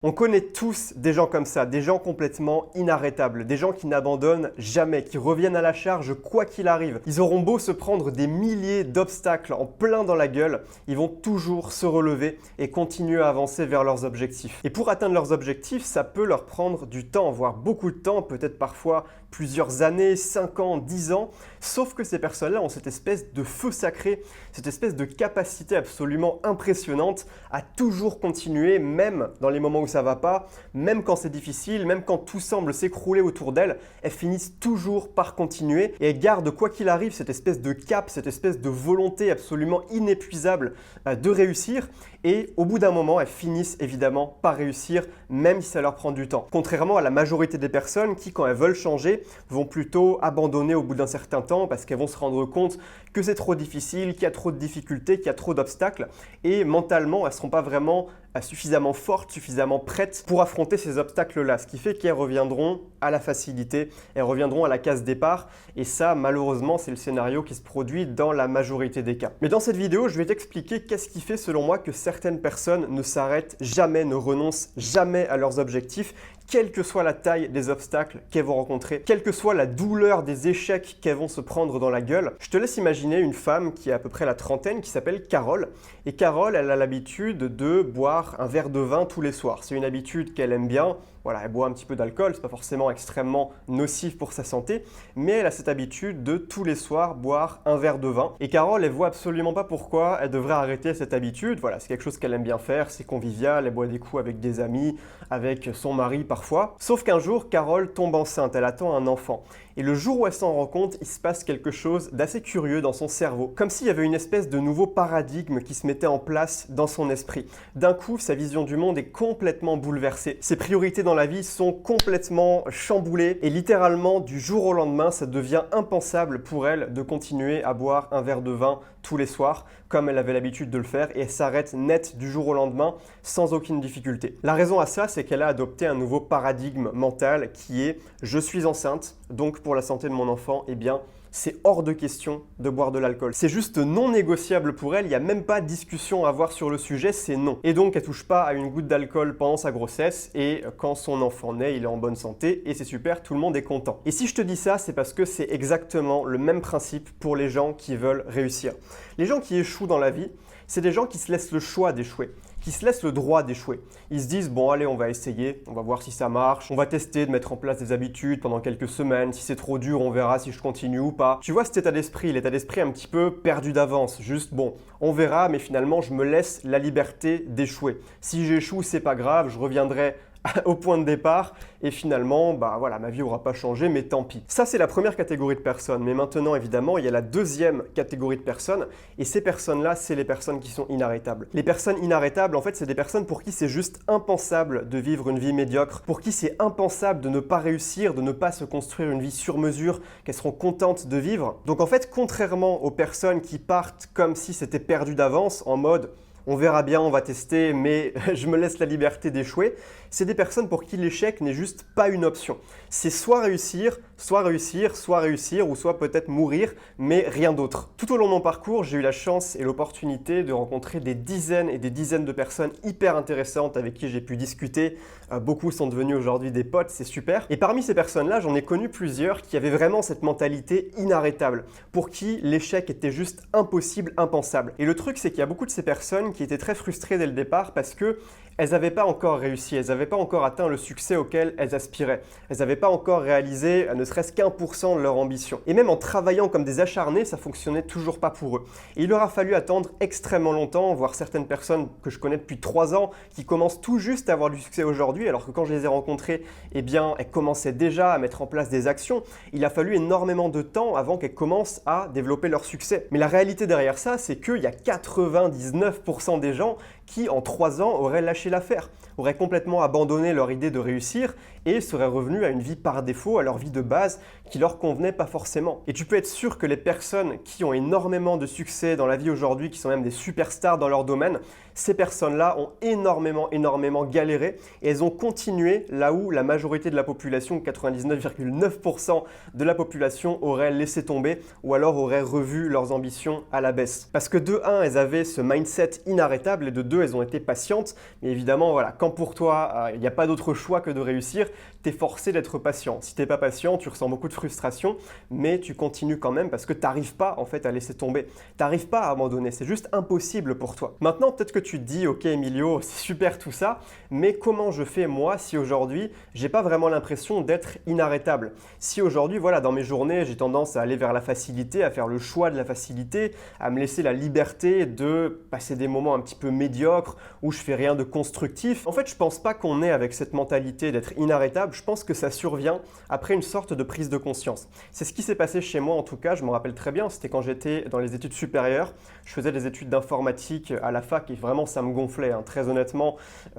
On connaît tous des gens comme ça, des gens complètement inarrêtables, des gens qui n'abandonnent jamais, qui reviennent à la charge quoi qu'il arrive. Ils auront beau se prendre des milliers d'obstacles en plein dans la gueule, ils vont toujours se relever et continuer à avancer vers leurs objectifs. Et pour atteindre leurs objectifs, ça peut leur prendre du temps, voire beaucoup de temps, peut-être parfois plusieurs années, 5 ans, 10 ans, sauf que ces personnes-là ont cette espèce de feu sacré, cette espèce de capacité absolument impressionnante à toujours continuer, même dans les moments où ça va pas, même quand c'est difficile, même quand tout semble s'écrouler autour d'elles, elles finissent toujours par continuer et elles gardent quoi qu'il arrive cette espèce de cap, cette espèce de volonté absolument inépuisable de réussir et au bout d'un moment, elles finissent évidemment par réussir même si ça leur prend du temps. Contrairement à la majorité des personnes qui, quand elles veulent changer, vont plutôt abandonner au bout d'un certain temps parce qu'elles vont se rendre compte que c'est trop difficile, qu'il y a trop de difficultés, qu'il y a trop d'obstacles et mentalement, elles ne seront pas vraiment suffisamment fortes, suffisamment prêtes pour affronter ces obstacles-là, ce qui fait qu'elles reviendront à la facilité, elles reviendront à la case départ et ça, malheureusement, c'est le scénario qui se produit dans la majorité des cas. Mais dans cette vidéo, je vais t'expliquer qu'est-ce qui fait selon moi que certaines personnes ne s'arrêtent jamais, ne renoncent jamais à leurs objectifs, quelle que soit la taille des obstacles qu'elles vont rencontrer, quelle que soit la douleur des échecs qu'elles vont se prendre dans la gueule. Je te laisse imaginer une femme qui a à peu près la trentaine, qui s'appelle Carole. Et Carole, elle a l'habitude de boire un verre de vin tous les soirs. C'est une habitude qu'elle aime bien. Voilà, elle boit un petit peu d'alcool, c'est pas forcément extrêmement nocif pour sa santé, mais elle a cette habitude de tous les soirs boire un verre de vin. Et Carole, elle voit absolument pas pourquoi elle devrait arrêter cette habitude. Voilà, c'est quelque chose qu'elle aime bien faire, c'est convivial, elle boit des coups avec des amis, avec son mari parfois. Sauf qu'un jour, Carole tombe enceinte, elle attend un enfant. Et le jour où elle s'en rend compte, il se passe quelque chose d'assez curieux dans son cerveau, comme s'il y avait une espèce de nouveau paradigme qui se mettait en place dans son esprit. D'un coup, sa vision du monde est complètement bouleversée. Ses priorités dans la vie sont complètement chamboulées et littéralement, du jour au lendemain, ça devient impensable pour elle de continuer à boire un verre de vin tous les soirs, comme elle avait l'habitude de le faire, et elle s'arrête net du jour au lendemain sans aucune difficulté. La raison à ça, c'est qu'elle a adopté un nouveau paradigme mental qui est « je suis enceinte, donc pour la santé de mon enfant, eh bien, c'est hors de question de boire de l'alcool. C'est juste non négociable pour elle, il n'y a même pas de discussion à avoir sur le sujet, c'est non. Et donc, elle touche pas à une goutte d'alcool pendant sa grossesse et quand son enfant naît, il est en bonne santé et c'est super, tout le monde est content. Et si je te dis ça, c'est parce que c'est exactement le même principe pour les gens qui veulent réussir. Les gens qui échouent dans la vie, c'est des gens qui se laissent le choix d'échouer, qui se laissent le droit d'échouer. Ils se disent, bon allez, on va essayer, on va voir si ça marche, on va tester de mettre en place des habitudes pendant quelques semaines, si c'est trop dur, on verra si je continue ou pas. Tu vois cet état d'esprit, l'état d'esprit un petit peu perdu d'avance, juste bon, on verra, mais finalement je me laisse la liberté d'échouer. Si j'échoue, c'est pas grave, je reviendrai au point de départ et finalement, bah voilà, ma vie n'aura pas changé, mais tant pis. Ça, c'est la première catégorie de personnes. Mais maintenant, évidemment, il y a la deuxième catégorie de personnes et ces personnes-là, c'est les personnes qui sont inarrêtables. Les personnes inarrêtables, en fait, c'est des personnes pour qui c'est juste impensable de vivre une vie médiocre, pour qui c'est impensable de ne pas réussir, de ne pas se construire une vie sur mesure qu'elles seront contentes de vivre. Donc en fait, contrairement aux personnes qui partent comme si c'était perdu d'avance, en mode on verra bien, on va tester, mais je me laisse la liberté d'échouer. C'est des personnes pour qui l'échec n'est juste pas une option. C'est soit réussir, soit réussir, soit réussir, ou soit peut-être mourir, mais rien d'autre. Tout au long de mon parcours, j'ai eu la chance et l'opportunité de rencontrer des dizaines et des dizaines de personnes hyper intéressantes avec qui j'ai pu discuter. Beaucoup sont devenus aujourd'hui des potes, c'est super. Et parmi ces personnes-là, j'en ai connu plusieurs qui avaient vraiment cette mentalité inarrêtable, pour qui l'échec était juste impossible, impensable. Et le truc, c'est qu'il y a beaucoup de ces personnes qui étaient très frustrées dès le départ parce que elles n'avaient pas encore réussi, elles n'avaient pas encore atteint le succès auquel elles aspiraient. Elles n'avaient pas encore réalisé ne serait-ce qu'1% de leur ambition. Et même en travaillant comme des acharnés, ça fonctionnait toujours pas pour eux. Et il leur a fallu attendre extrêmement longtemps, voire certaines personnes que je connais depuis 3 ans qui commencent tout juste à avoir du succès aujourd'hui, alors que quand je les ai rencontrées, eh bien, elles commençaient déjà à mettre en place des actions. Il a fallu énormément de temps avant qu'elles commencent à développer leur succès. Mais la réalité derrière ça, c'est qu'il y a 99% des gens qui, en 3 ans, auraient lâché l'affaire, auraient complètement abandonné leur idée de réussir et seraient revenus à une vie par défaut, à leur vie de base qui leur convenait pas forcément. Et tu peux être sûr que les personnes qui ont énormément de succès dans la vie aujourd'hui, qui sont même des superstars dans leur domaine, ces personnes-là ont énormément galéré et elles ont continué là où la majorité de la population, 99,9% de la population, aurait laissé tomber ou alors aurait revu leurs ambitions à la baisse. Parce que de 1, elles avaient ce mindset inarrêtable et de 2, elles ont été patientes. Mais évidemment, voilà, quand quand pour toi, il n'y a pas d'autre choix que de réussir, tu es forcé d'être patient. Si tu n'es pas patient, tu ressens beaucoup de frustration, mais tu continues quand même parce que tu n'arrives pas en fait à laisser tomber. Tu n'arrives pas à abandonner, c'est juste impossible pour toi. Maintenant, peut-être que tu te dis, ok Emilio, c'est super tout ça, mais comment je fais moi si aujourd'hui, j'ai pas vraiment l'impression d'être inarrêtable? Si aujourd'hui, voilà, dans mes journées, j'ai tendance à aller vers la facilité, à faire le choix de la facilité, à me laisser la liberté de passer des moments un petit peu médiocres où je fais rien de constructif. En fait, je pense pas qu'on est avec cette mentalité d'être inarrêtable, je pense que ça survient après une sorte de prise de conscience. C'est ce qui s'est passé chez moi en tout cas, je me rappelle très bien, c'était quand j'étais dans les études supérieures, je faisais des études d'informatique à la fac et vraiment ça me gonflait, hein. Très honnêtement,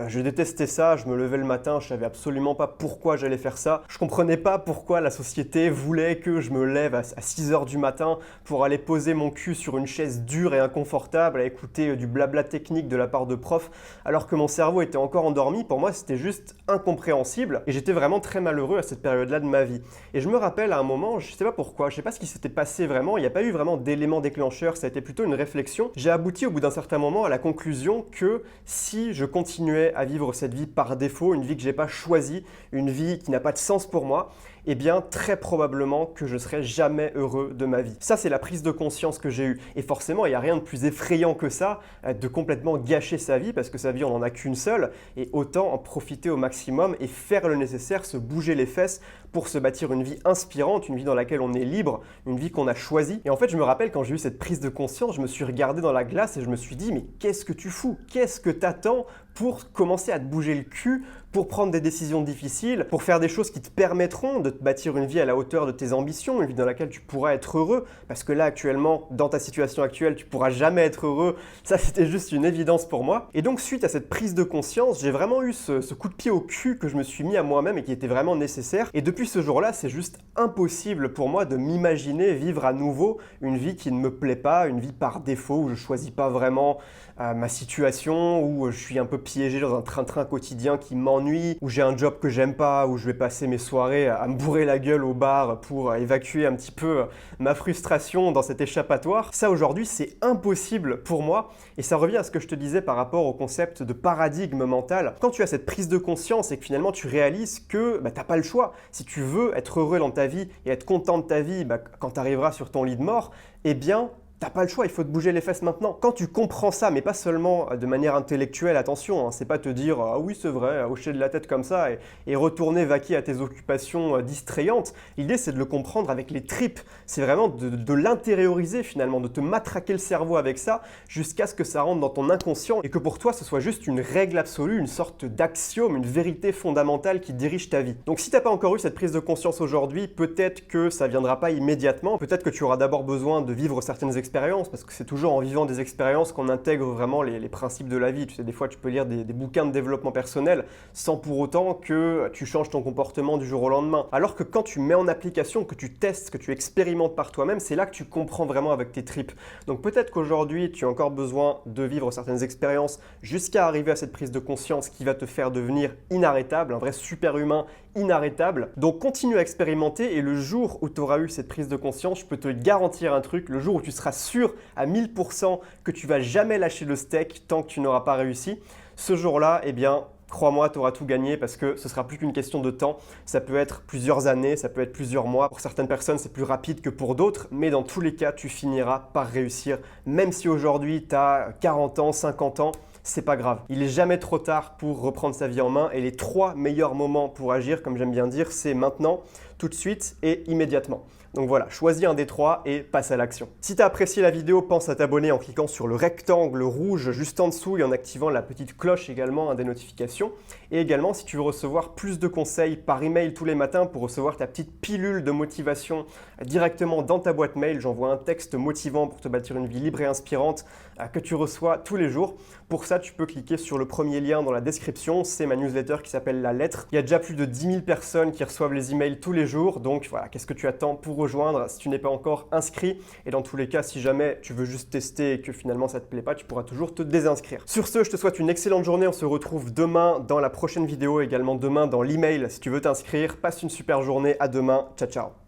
je détestais ça, je me levais le matin, je savais absolument pas pourquoi j'allais faire ça, je comprenais pas pourquoi la société voulait que je me lève à 6 heures du matin pour aller poser mon cul sur une chaise dure et inconfortable à écouter du blabla technique de la part de profs alors que mon cerveau était encore endormi. Pour moi, c'était juste incompréhensible et j'étais vraiment très malheureux à cette période-là de ma vie. Et je me rappelle à un moment, je sais pas pourquoi, je sais pas ce qui s'était passé vraiment, il n'y a pas eu vraiment d'élément déclencheur, ça a été plutôt une réflexion. J'ai abouti au bout d'un certain moment à la conclusion que si je continuais à vivre cette vie par défaut, une vie que j'ai pas choisie, une vie qui n'a pas de sens pour moi, eh bien très probablement que je ne serai jamais heureux de ma vie. Ça, c'est la prise de conscience que j'ai eue. Et forcément, il n'y a rien de plus effrayant que ça, de complètement gâcher sa vie, parce que sa vie, on n'en a qu'une seule, et autant en profiter au maximum et faire le nécessaire, se bouger les fesses pour se bâtir une vie inspirante, une vie dans laquelle on est libre, une vie qu'on a choisie. Et en fait, je me rappelle quand j'ai eu cette prise de conscience, je me suis regardé dans la glace et je me suis dit, mais qu'est-ce que tu fous? Qu'est-ce que t'attends pour commencer à te bouger le cul, pour prendre des décisions difficiles, pour faire des choses qui te permettront de te bâtir une vie à la hauteur de tes ambitions, une vie dans laquelle tu pourras être heureux, parce que là, actuellement, dans ta situation actuelle, tu pourras jamais être heureux. Ça, c'était juste une évidence pour moi. Et donc, suite à cette prise de conscience, j'ai vraiment eu ce coup de pied au cul que je me suis mis à moi-même et qui était vraiment nécessaire. Et depuis ce jour-là, c'est juste impossible pour moi de m'imaginer vivre à nouveau une vie qui ne me plaît pas, une vie par défaut, où je choisis pas vraiment ma situation, où je suis un peu piégé dans un train-train quotidien qui m'ennuie, où j'ai un job que j'aime pas, où je vais passer mes soirées à me bourrer la gueule au bar pour évacuer un petit peu ma frustration dans cet échappatoire. Ça aujourd'hui, c'est impossible pour moi et ça revient à ce que je te disais par rapport au concept de paradigme mental. Quand tu as cette prise de conscience et que finalement tu réalises que t'as pas le choix, si tu veux être heureux dans ta vie et être content de ta vie quand tu arriveras sur ton lit de mort, eh bien t'as pas le choix, il faut te bouger les fesses maintenant. Quand tu comprends ça, mais pas seulement de manière intellectuelle, attention, hein, c'est pas te dire « Ah oui, c'est vrai », hocher de la tête comme ça et retourner vaquer à tes occupations distrayantes. L'idée, c'est de le comprendre avec les tripes. C'est vraiment de l'intérioriser finalement, de te matraquer le cerveau avec ça jusqu'à ce que ça rentre dans ton inconscient et que pour toi, ce soit juste une règle absolue, une sorte d'axiome, une vérité fondamentale qui dirige ta vie. Donc si t'as pas encore eu cette prise de conscience aujourd'hui, peut-être que ça viendra pas immédiatement, peut-être que tu auras d'abord besoin de vivre certaines expériences, parce que c'est toujours en vivant des expériences qu'on intègre vraiment les principes de la vie. Tu sais, des fois, tu peux lire des bouquins de développement personnel sans pour autant que tu changes ton comportement du jour au lendemain. Alors que quand tu mets en application, que tu testes, que tu expérimentes par toi-même, c'est là que tu comprends vraiment avec tes tripes. Donc peut-être qu'aujourd'hui, tu as encore besoin de vivre certaines expériences jusqu'à arriver à cette prise de conscience qui va te faire devenir inarrêtable, un vrai super-humain inarrêtable. Donc continue à expérimenter et le jour où tu auras eu cette prise de conscience, je peux te garantir un truc, le jour où tu seras sûr à 1000% que tu vas jamais lâcher le steak tant que tu n'auras pas réussi, ce jour-là, eh bien, crois-moi, tu auras tout gagné parce que ce sera plus qu'une question de temps. Ça peut être plusieurs années, ça peut être plusieurs mois. Pour certaines personnes, c'est plus rapide que pour d'autres, mais dans tous les cas, tu finiras par réussir. Même si aujourd'hui, tu as 40 ans, 50 ans, c'est pas grave. Il est jamais trop tard pour reprendre sa vie en main et les 3 meilleurs moments pour agir, comme j'aime bien dire, c'est maintenant, tout de suite et immédiatement. Donc voilà, choisis un des 3 et passe à l'action. Si tu as apprécié la vidéo, pense à t'abonner en cliquant sur le rectangle rouge juste en dessous et en activant la petite cloche également des notifications. Et également, si tu veux recevoir plus de conseils par email tous les matins pour recevoir ta petite pilule de motivation directement dans ta boîte mail, j'envoie un texte motivant pour te bâtir une vie libre et inspirante que tu reçois tous les jours. Pour ça, tu peux cliquer sur le premier lien dans la description, c'est ma newsletter qui s'appelle La Lettre. Il y a déjà plus de 10 000 personnes qui reçoivent les emails tous les jours, donc voilà, qu'est-ce que tu attends pour rejoindre si tu n'es pas encore inscrit? Et dans tous les cas, si jamais tu veux juste tester et que finalement ça ne te plaît pas, tu pourras toujours te désinscrire. Sur ce, je te souhaite une excellente journée, on se retrouve demain dans la prochaine vidéo, également demain dans l'email si tu veux t'inscrire. Passe une super journée, à demain, ciao ciao.